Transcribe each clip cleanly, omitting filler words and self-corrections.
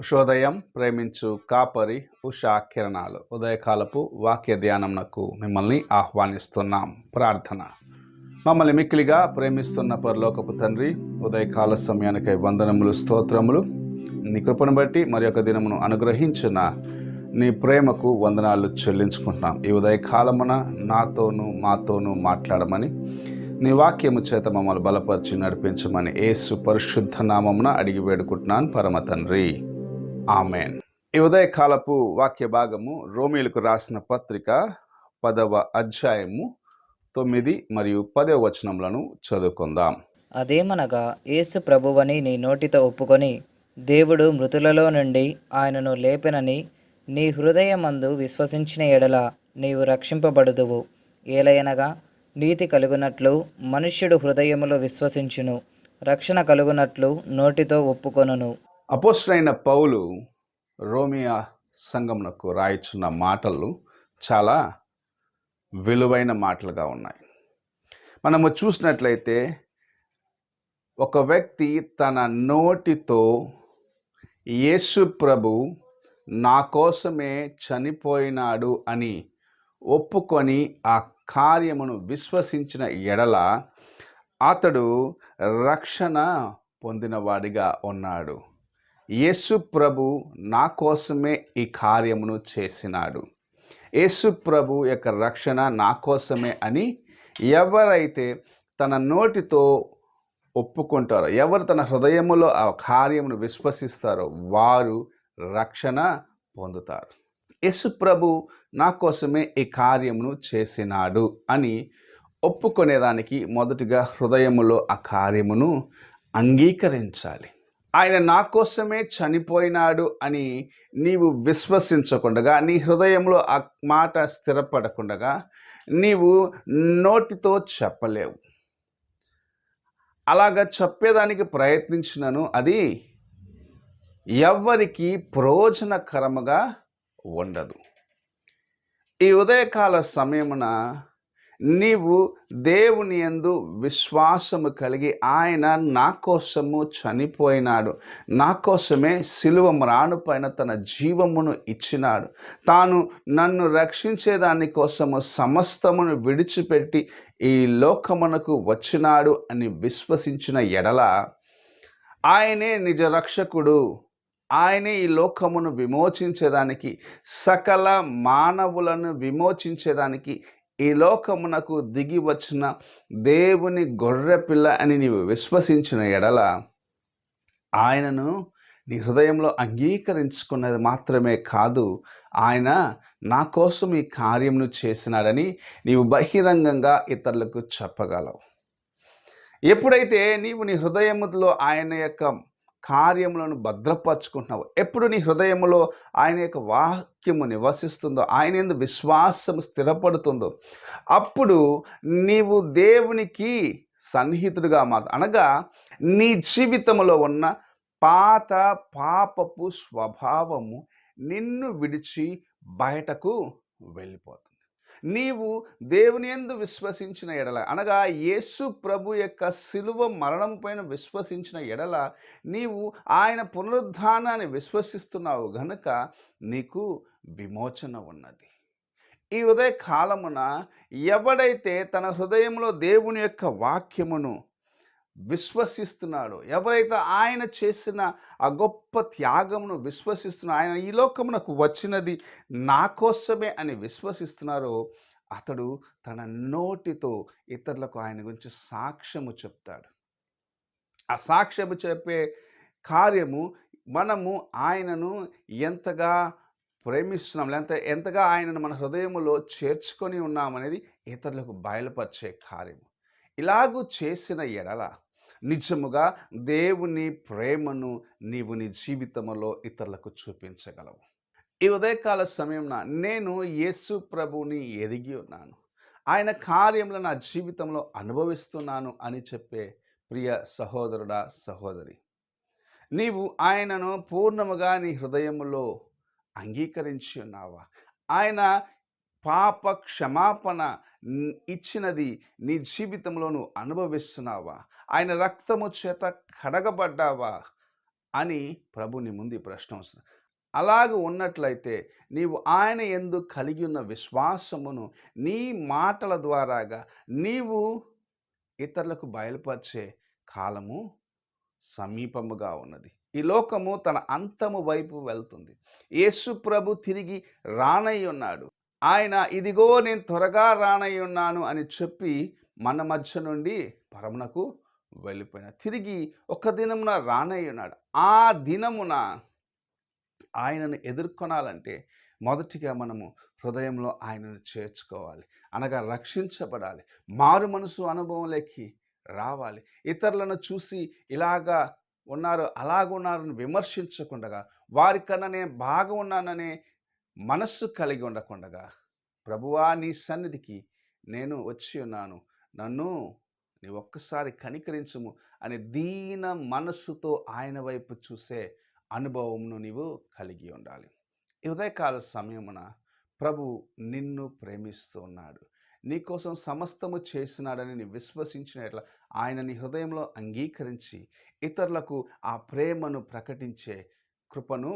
ఉషోదయం ప్రేమించు కాపరి ఉషా కిరణాలు ఉదయకాలపు వాక్య ధ్యానంనకు మిమ్మల్ని ఆహ్వానిస్తున్నాం. ప్రార్థన. మమ్మల్ని మిక్కిలిగా ప్రేమిస్తున్న పరలోకపు తండ్రి, ఉదయకాల సమయానికై వందనములు, స్తోత్రములు. నీ కృపను బట్టి మరి ఒక దినమును అనుగ్రహించిన నీ ప్రేమకు వందనాలు చెల్లించుకుంటున్నాం. ఈ ఉదయకాలమున నాతోనూ మాతోనూ మాట్లాడమని, నీ వాక్యము చేత మమ్మల్ని బలపరిచి నడిపించమని యేసు పరిశుద్ధ నామమున అడిగి వేడుకుంటున్నాను పరమ తండ్రి, ఆమెన్. ఈ ఉదయకాలపు వాక్య భాగము రోమీయులకు రాసిన పత్రిక 10వ అధ్యాయము 9 మరియు 10వ వచనములను చదువుకుందాం. అదేమనగా, యేసు ప్రభువని నీ నోటితో ఒప్పుకొని దేవుడు మృతులలో నుండి ఆయనను లేపెనని నీ హృదయమందు విశ్వసించిన ఎడల నీవు రక్షింపబడుదువు. ఏలయనగా నీతి కలుగునట్లు మనుష్యుడు హృదయములో విశ్వసించును, రక్షణ కలుగునట్లు నోటితో ఒప్పుకొనును. అపోస్తలుడైన పౌలు రోమియా సంఘమునకు రాయిచున్న మాటలు చాలా విలువైన మాటలుగా ఉన్నాయి. మనము చూసినట్లయితే ఒక వ్యక్తి తన నోటితో యేసు ప్రభు నా కోసమే చనిపోయినాడు అని ఒప్పుకొని ఆ కార్యమును విశ్వసించిన ఎడల అతడు రక్షణ పొందినవాడిగా ఉన్నాడు. యేసు ప్రభు నా కోసమే ఈ కార్యమును చేసినాడు, యేసు ప్రభు యొక్క రక్షణ నా కోసమే అని ఎవరైతే తన నోటితో ఒప్పుకుంటారో, ఎవరు తన హృదయములో ఆ కార్యమును విశ్వసిస్తారో వారు రక్షణ పొందుతారు. యేసు ప్రభు నా కోసమే ఈ కార్యమును చేసినాడు అని ఒప్పుకునేదానికి మొదటిగా హృదయములో ఆ కార్యమును అంగీకరించాలి. ఆయన నా కోసమే చనిపోయినాడు అని నీవు విశ్వసించకుండగా, నీ హృదయంలో ఆ మాట స్థిరపడకుండగా నీవు నోటితో చెప్పలేవు. అలాగా చెప్పేదానికి ప్రయత్నించినను అది ఎవ్వరికి ప్రయోజనకరముగా ఉండదు. ఈ ఉదయకాల సమయమున నీవు దేవుని యందు విశ్వాసము కలిగి, ఆయన నా కోసము చనిపోయినాడు, నా కోసమే సిలువ మ్రాను పైన తన జీవమును ఇచ్చినాడు, తాను నన్ను రక్షించేదాని కోసము సమస్తమును విడిచిపెట్టి ఈ లోకమునకు వచ్చినాడు అని విశ్వసించిన ఎడల ఆయనే నిజ రక్షకుడు, ఆయనే ఈ లోకమును విమోచించేదానికి, సకల మానవులను విమోచించేదానికి ఈ లోకమునకు దిగి వచ్చిన దేవుని గొర్రెపిల్ల అని నీవు విశ్వసించిన ఎడల ఆయనను నీ హృదయంలో అంగీకరించుకున్నది మాత్రమే కాదు, ఆయన నా కోసం ఈ కార్యమును చేసినాడని నీవు బహిరంగంగా ఇతరులకు చెప్పగలవు. ఎప్పుడైతే నీవు నీ హృదయములో ఆయన యొక్క కార్యములను భద్రపరుచుకుంటున్నావు, ఎప్పుడు నీ హృదయములో ఆయన యొక్క వాక్యము నివసిస్తుందో, ఆయన యందు విశ్వాసము స్థిరపడుతుందో, అప్పుడు నీవు దేవునికి సన్నిహితుడిగా అనగా నీ జీవితంలో ఉన్న పాత పాపపు స్వభావము నిన్ను విడిచి బయటకు వెళ్ళిపోతుంది. నీవు దేవుని యందు విశ్వసించిన ఎడల, అనగా యేసు ప్రభు యొక్క సిలువ మరణం పైన విశ్వసించిన ఎడల నీవు ఆయన పునరుద్ధానాన్ని విశ్వసిస్తున్నావు గనుక నీకు విమోచన ఉన్నది. ఈ ఉదయ కాలమున ఎవడైతే తన హృదయంలో దేవుని యొక్క వాక్యమును విశ్వసిస్తున్నాడో, ఎవరైతే ఆయన చేసిన ఆ గొప్ప త్యాగమును విశ్వసిస్తున్నా, ఆయన ఈ లోకమునకు వచ్చినది నా కోసమే అని విశ్వసిస్తున్నారో, అతడు తన నోటితో ఇతరులకు ఆయన గురించి సాక్ష్యము చెప్తాడు. ఆ సాక్ష్యము చెప్పే కార్యము మనము ఆయనను ఎంతగా ప్రేమిస్తున్నాం, లేకపోతే ఎంతగా ఆయనను మన హృదయములో చేర్చుకొని ఉన్నామనేది ఇతరులకు బయలుపరిచే కార్యము. ఇలాగూ చేసిన ఎడల నిజముగా దేవుని ప్రేమను నీవు నీ జీవితంలో ఇతరులకు చూపించగలవు. ఈ ఉదయకాల సమయంలో నేను యేసు ప్రభుని ఎరిగి ఉన్నాను, ఆయన కార్యములు నా జీవితంలో అనుభవిస్తున్నాను అని చెప్పే ప్రియ సహోదరుడా, సహోదరి, నీవు ఆయనను పూర్ణముగా నీ హృదయములో అంగీకరించి ఉన్నావా? ఆయన పాప క్షమాపణ ఇచ్చినది నీ జీవితంలో నువ్వు అనుభవిస్తున్నావా? ఆయన రక్తము చేత కడగబడ్డావా అని ప్రభు నీ ముందు ఈ ప్రశ్న వస్తుంది. అలాగ ఉన్నట్లయితే నీవు ఆయన యందు కలిగి ఉన్న విశ్వాసమును నీ మాటల ద్వారాగా నీవు ఇతరులకు బయలుపరిచే కాలము సమీపముగా ఉన్నది. ఈ లోకము తన అంతము వైపు వెళ్తుంది. యేసు ప్రభు తిరిగి రానై ఉన్నాడు. ఆయన ఇదిగో నేను త్వరగా రానై ఉన్నాను అని చెప్పి మన మధ్య నుండి పరమునకు వెళ్ళిపోయినాడు. తిరిగి ఒక దినమున రానై ఉన్నాడు. ఆ దినమున ఆయనను ఎదుర్కొనాలంటే మొదటిగా మనము హృదయంలో ఆయనను చేర్చుకోవాలి. అనగా రక్షించబడాలి. మారు మనసు అనుభవంలోకి రావాలి. ఇతరులను చూసి ఇలాగా ఉన్నారు, అలాగున్నారని విమర్శించకుండగా, వారికన్నా నేను బాగా ఉన్నాననే మనస్సు కలిగి ఉండకుండగా, ప్రభువా నీ సన్నిధికి నేను వచ్చి ఉన్నాను, నన్ను నీ ఒక్కసారి కనికరించుము అని దీన మనస్సుతో ఆయన వైపు చూసే అనుభవంను నీవు కలిగి ఉండాలి. ఈ ఉదయకాల సమయమున ప్రభు నిన్ను ప్రేమిస్తూ ఉన్నాడు. నీకోసం సమస్తము చేసినాడని నీ విశ్వసించిన ఎట్లా ఆయన నీ హృదయంలో అంగీకరించి ఇతరులకు ఆ ప్రేమను ప్రకటించే కృపను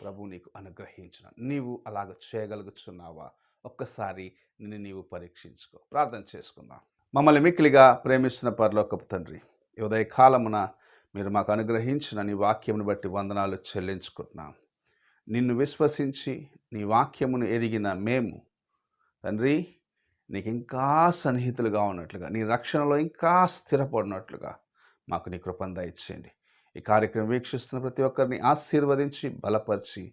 ప్రభు నీకు అనుగ్రహించిన. నీవు అలాగ చేయగలుగుతున్నావా? ఒక్కసారి నిన్ను నీవు పరీక్షించుకో. ప్రార్థన చేసుకుందాం. మమ్మల్ని మిక్కిలిగా ప్రేమిస్తున్న పరలోకపు తండ్రి, ఈ ఉదయకాలమున మీరు మాకు అనుగ్రహించిన నీ వాక్యమును బట్టి వందనాలు చెల్లించుకుంటున్నాం. నిన్ను విశ్వసించి నీ వాక్యమును ఎరిగిన మేము తండ్రి నీకు ఇంకా సన్నిహితులుగా ఉన్నట్లుగా, నీ రక్షణలో ఇంకా స్థిరపడినట్లుగా మాకు నీ కృపను దయచేయండి. ఈ కార్యక్రమం వీక్షిస్తున్న ప్రతి ఒక్కరిని ఆశీర్వదించి బలపరిచి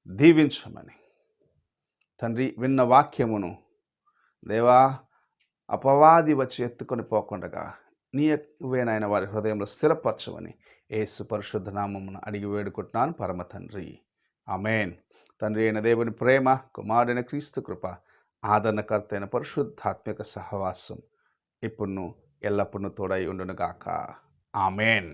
దీవించమని తండ్రి, విన్న వాక్యమును దేవా అపవాది వచ్చి ఎత్తుకొని పోకుండగా నీవేనాయన వారి హృదయంలో స్థిరపరచమని యేసు పరిశుద్ధ నామమున అడిగి వేడుకుంటున్నాను పరమ తండ్రి. ఆమేన్. తండ్రి అయిన దేవుని ప్రేమ, కుమారుడైన క్రీస్తు కృప, ఆదరణకర్త అయిన పరిశుద్ధాత్మిక సహవాసం ఇప్పుడును ఎల్లప్పుడూ తోడై ఉండునుగాక. ఆమేన్.